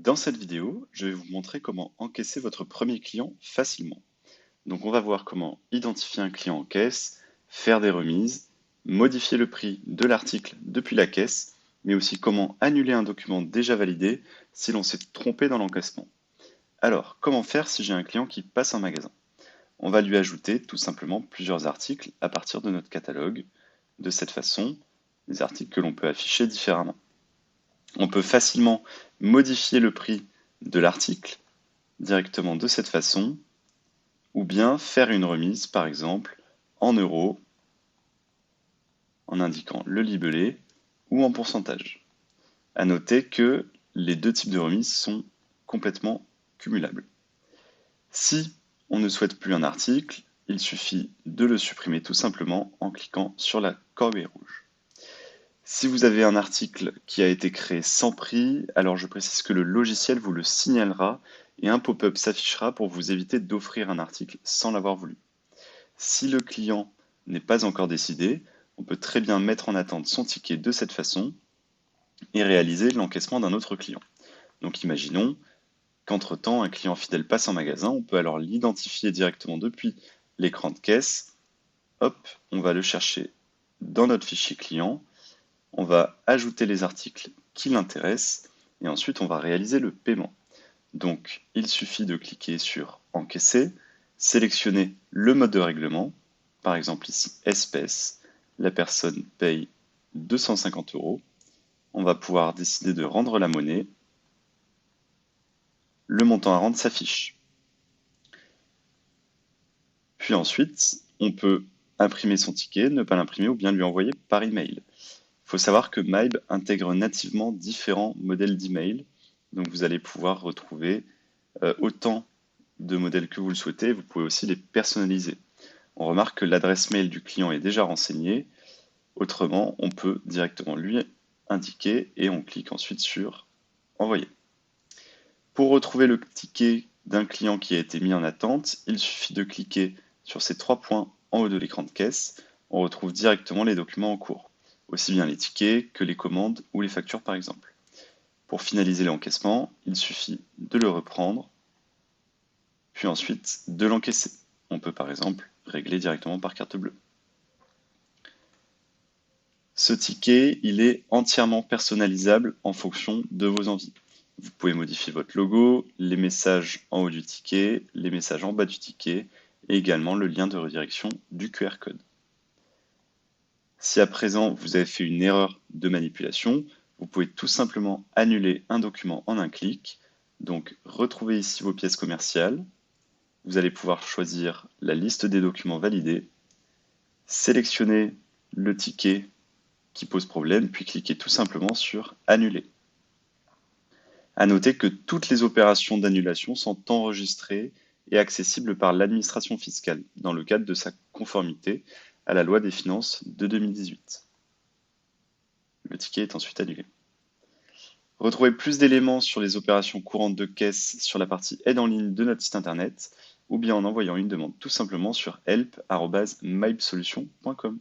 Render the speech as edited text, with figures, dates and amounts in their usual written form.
Dans cette vidéo, je vais vous montrer comment encaisser votre premier client facilement. Donc on va voir comment identifier un client en caisse, faire des remises, modifier le prix de l'article depuis la caisse, mais aussi comment annuler un document déjà validé si l'on s'est trompé dans l'encaissement. Alors, comment faire si j'ai un client qui passe en magasin? On va lui ajouter tout simplement plusieurs articles à partir de notre catalogue. De cette façon, des articles que l'on peut afficher différemment. On peut facilement modifier le prix de l'article directement de cette façon, ou bien faire une remise, par exemple, en euros, en indiquant le libellé, ou en pourcentage. À noter que les deux types de remises sont complètement cumulables. Si on ne souhaite plus un article, il suffit de le supprimer tout simplement en cliquant sur la corbeille rouge. Si vous avez un article qui a été créé sans prix, alors je précise que le logiciel vous le signalera et un pop-up s'affichera pour vous éviter d'offrir un article sans l'avoir voulu. Si le client n'est pas encore décidé, on peut très bien mettre en attente son ticket de cette façon et réaliser l'encaissement d'un autre client. Donc imaginons qu'entre-temps, un client fidèle passe en magasin, on peut alors l'identifier directement depuis l'écran de caisse. Hop, on va le chercher dans notre fichier client, on va ajouter les articles qui l'intéressent et ensuite on va réaliser le paiement. Donc il suffit de cliquer sur encaisser, sélectionner le mode de règlement, par exemple ici espèces, la personne paye 250 €, on va pouvoir décider de rendre la monnaie, le montant à rendre s'affiche. Puis ensuite, on peut imprimer son ticket, ne pas l'imprimer ou bien lui envoyer par email. Il faut savoir que Mybe intègre nativement différents modèles d'email, donc vous allez pouvoir retrouver autant de modèles que vous le souhaitez, vous pouvez aussi les personnaliser. On remarque que l'adresse mail du client est déjà renseignée, autrement on peut directement lui indiquer et on clique ensuite sur envoyer. Pour retrouver le ticket d'un client qui a été mis en attente, il suffit de cliquer sur ces trois points en haut de l'écran de caisse, on retrouve directement les documents en cours, aussi bien les tickets que les commandes ou les factures par exemple. Pour finaliser l'encaissement, il suffit de le reprendre, puis ensuite de l'encaisser. On peut par exemple régler directement par carte bleue. Ce ticket, il est entièrement personnalisable en fonction de vos envies. Vous pouvez modifier votre logo, les messages en haut du ticket, les messages en bas du ticket et également le lien de redirection du QR code. Si à présent vous avez fait une erreur de manipulation, vous pouvez tout simplement annuler un document en un clic. Donc retrouvez ici vos pièces commerciales. Vous allez pouvoir choisir la liste des documents validés, sélectionner le ticket qui pose problème, puis cliquez tout simplement sur annuler. À noter que toutes les opérations d'annulation sont enregistrées et accessibles par l'administration fiscale dans le cadre de sa conformité à la loi des finances de 2018. Le ticket est ensuite annulé. Retrouvez plus d'éléments sur les opérations courantes de caisse sur la partie aide en ligne de notre site internet ou bien en envoyant une demande tout simplement sur help@mybesolution.com.